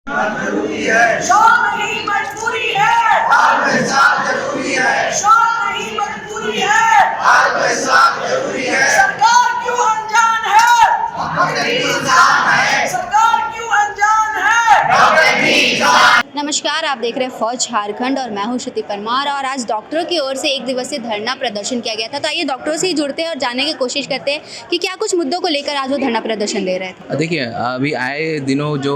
जरूरी है, शौक नहीं मजबूरी है, आत्मविश्वास जरूरी है, शौक नहीं मजबूरी है, आत्मविश्वास जरूरी है। सरकार क्यों अनजान है, डॉक्टर भी इंसान है, सरकार क्यों अनजान है। डॉक्टर भी इंसान। नमस्कार, आप देख रहे हैं फौज झारखंड और मैं हूं श्रुति परमार। और आज डॉक्टरों की ओर से एक दिवसीय धरना प्रदर्शन किया गया था। तो आइए डॉक्टरों से ही जुड़ते हैं और जानने की कोशिश करते हैं कि क्या कुछ मुद्दों को लेकर आज वो धरना प्रदर्शन दे रहे थे। देखिए, अभी आए दिनों जो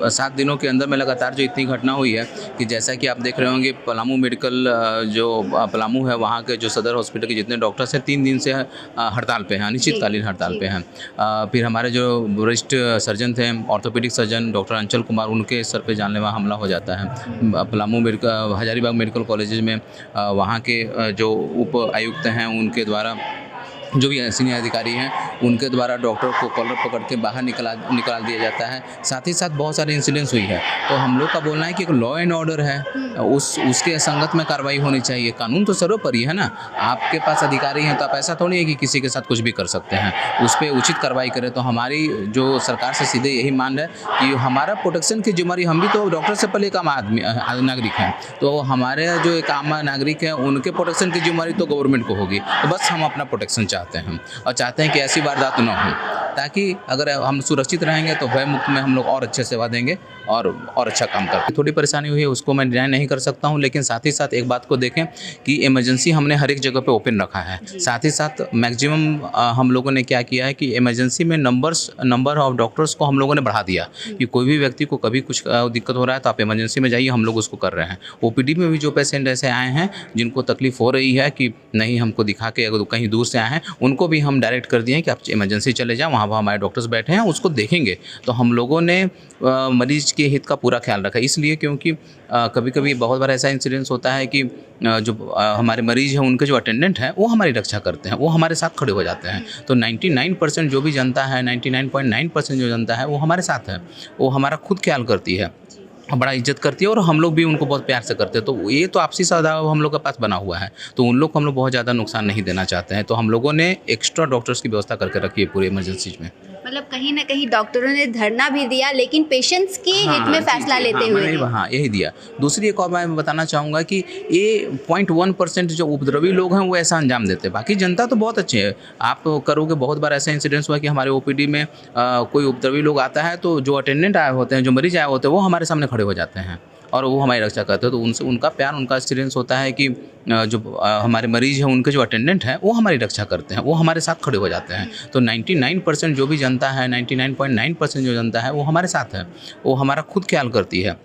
7 दिनों के अंदर में लगातार जो इतनी घटना हुई है कि जैसा कि आप देख रहे होंगे, पलामू मेडिकल जो पलामू है, वहाँ के जो सदर हॉस्पिटल के जितने डॉक्टर्स हैं 3 दिन से हड़ताल पे हैं, अनिश्चितकालीन हड़ताल पे हैं। फिर हमारे जो वरिष्ठ सर्जन थे, ऑर्थोपेडिक सर्जन डॉक्टर अंचल कुमार, उनके सर पे जानलेवा हमला हो जाता है। Palamu medical Hazaribagh medical college में वहाँ के जो उप आयुक्त हैं उनके द्वारा, जो भी सीनियर अधिकारी हैं उनके द्वारा डॉक्टर को कॉलर पकड़ के बाहर निकाल दिया जाता है। साथ ही साथ बहुत सारे इंसिडेंट्स हुई है। तो हम लोग का बोलना है कि एक लॉ एंड ऑर्डर है, उसके संगत में कार्रवाई होनी चाहिए। कानून तो सर्वोपरि है ना। आपके पास अधिकारी हैं तो आप ऐसा थोड़ी है कि किसी के साथ कुछ भी कर सकते हैं, उस पर उचित कार्रवाई करें। तो हमारी जो सरकार से सीधे यही मांग है कि हमारा प्रोटेक्शन की जिम्मेदारी, हम भी तो डॉक्टर से पहले एक आम आदमी नागरिक हैं, तो हमारे जो एक आम नागरिक हैं उनके प्रोटेक्शन की जिम्मेदारी तो गवर्नमेंट को होगी। तो बस हम अपना प्रोटेक्शन चाहते हैं और चाहते हैं कि ऐसी वारदात न हो, ताकि अगर हम सुरक्षित रहेंगे तो भय मुक्त में हम लोग और अच्छे सेवा देंगे और अच्छा काम करते। थोड़ी परेशानी हुई है, उसको मैं डिनाई नहीं कर सकता हूं, लेकिन साथ ही साथ एक बात को देखें कि इमरजेंसी हमने हर एक जगह पे ओपन रखा है। साथ ही साथ मैक्सिमम हम लोगों ने क्या किया है कि इमरजेंसी में नंबर ऑफ डॉक्टर्स को हम लोगों ने बढ़ा दिया कि कोई भी व्यक्ति को कभी कुछ दिक्कत हो रहा है तो आप इमरजेंसी में जाइए, हम लोग उसको कर रहे हैं। ओपीडी में भी जो पेशेंट ऐसे आए हैं जिनको तकलीफ हो रही है कि नहीं हमको दिखा के, अगर कहीं दूर से आए हैं उनको भी हम डायरेक्ट कर दिए कि आप इमरजेंसी चले जाओ, वहाँ हमारे डॉक्टर्स बैठे हैं, उसको देखेंगे। तो हम लोगों ने मरीज के हित का पूरा ख्याल रखा, इसलिए क्योंकि कभी कभी बहुत बार ऐसा इंसिडेंस होता है कि जो हमारे मरीज हैं उनके जो अटेंडेंट हैं वो हमारी रक्षा करते हैं, वो हमारे साथ खड़े हो जाते हैं। तो 99% जो भी जनता है, 99.9% जो जनता है वो हमारे साथ है, वो हमारा खुद ख्याल करती है, बड़ा इज्जत करती है और हम लोग भी उनको बहुत प्यार से करते हैं। तो ये तो आपसी सद्भाव हम लोग के पास बना हुआ है, तो उन लोग को हम लोग बहुत ज़्यादा नुकसान नहीं देना चाहते हैं। तो हम लोगों ने एक्स्ट्रा डॉक्टर्स की व्यवस्था करके रखी है पूरे इमरजेंसी में। मतलब कहीं ना कहीं डॉक्टरों ने धरना भी दिया, लेकिन पेशेंट्स के हित में फैसला लेते हुए हाँ, यही दिया। दूसरी एक और मैं बताना चाहूँगा कि ये 0.1% जो उपद्रवी लोग हैं वो ऐसा अंजाम देते हैं, बाकी जनता तो बहुत अच्छी है। आप करोगे, बहुत बार ऐसा इंसिडेंट्स हुआ कि हमारे ओपीडी में कोई उपद्रवी लोग आता है तो जो अटेंडेंट आए होते हैं, जो मरीज आए होते हैं, वो हमारे सामने खड़े हो जाते हैं और वो हमारी रक्षा करते हैं। तो उनसे उनका प्यार, उनका एक्सपीरियंस होता है कि जो हमारे मरीज हैं उनके जो अटेंडेंट हैं वो हमारी रक्षा करते हैं, वो हमारे साथ खड़े हो जाते हैं। तो 99% जो भी जनता है, 99.9% जो जनता है वो हमारे साथ है, वो हमारा खुद ख्याल करती है,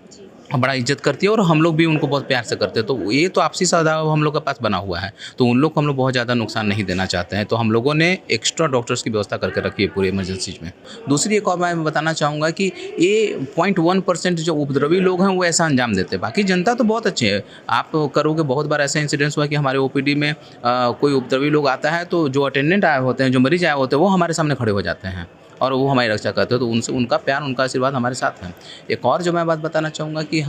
बड़ा इज्जत करती है और हम लोग भी उनको बहुत प्यार से करते हैं। तो ये तो आपसी सद्भाव हम लोग के पास बना हुआ है, तो उन लोग को हम लोग बहुत ज़्यादा नुकसान नहीं देना चाहते हैं। तो हम लोगों ने एक्स्ट्रा डॉक्टर्स की व्यवस्था करके रखी है पूरे इमरजेंसी में। दूसरी एक और मैं बताना चाहूँगा कि ये 0.1% जो उपद्रवी लोग हैं वो ऐसा अंजाम देते हैं, बाकी जनता तो बहुत अच्छी है। आप करोगे, बहुत बार ऐसा इंसिडेंट्स हुआ कि हमारे ओपीडी में कोई उपद्रवी लोग आता है तो जो अटेंडेंट आए होते हैं, जो मरीज आए होते हैं, वो हमारे सामने खड़े हो जाते हैं और वो हमारी रक्षा करते हैं। तो उनसे उनका प्यार, उनका आशीर्वाद हमारे साथ है। एक और जो मैं बात बताना चाहूँगा कि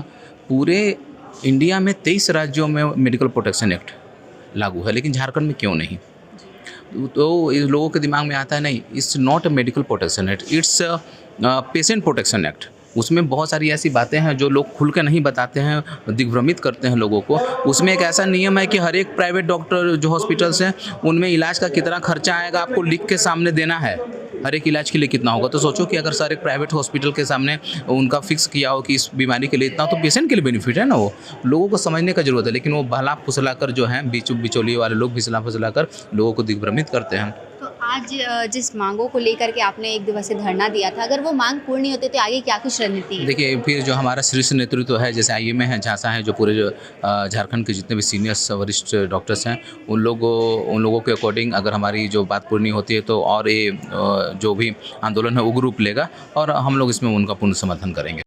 पूरे इंडिया में 23 राज्यों में मेडिकल प्रोटेक्शन एक्ट लागू है, लेकिन झारखंड में क्यों नहीं? तो इस लोगों के दिमाग में आता है नहीं, it's not a medical protection act, it's patient protection act. उसमें बहुत सारी ऐसी बातें हैं जो लोग खुल के नहीं बताते हैं, दिग्भ्रमित करते हैं लोगों को। उसमें एक ऐसा नियम है कि हर एक प्राइवेट डॉक्टर जो हॉस्पिटल्स हैं उनमें इलाज का कितना खर्चा आएगा आपको लिख के सामने देना है, हर एक इलाज के लिए कितना होगा। तो सोचो कि अगर सारे प्राइवेट हॉस्पिटल के सामने उनका फिक्स किया हो कि इस बीमारी के लिए इतना, तो पेशेंट के लिए बेनिफिट है ना। वो लोगों को समझने का जरूरत है, लेकिन वो भला फुसला कर जो है बिचौलिए वाले लोग भिसला फुसला कर लोगों को दिग्भ्रमित करते हैं। तो आज जिस मांगों को लेकर के आपने एक दिवसीय धरना दिया था, अगर वो मांग पूर्ण नहीं होती तो आगे क्या कुछ रणनीति है? देखिए, फिर जो हमारा शीर्ष नेतृत्व है, जैसे आईएमए है, झांसा है, जो पूरे जो झारखंड के जितने भी सीनियर वरिष्ठ डॉक्टर्स हैं, उन लोगों के अकॉर्डिंग अगर हमारी जो बात पूरी नहीं होती है तो और ये जो भी आंदोलन है वो ग्रुप लेगा और हम लोग इसमें उनका पूर्ण समर्थन करेंगे।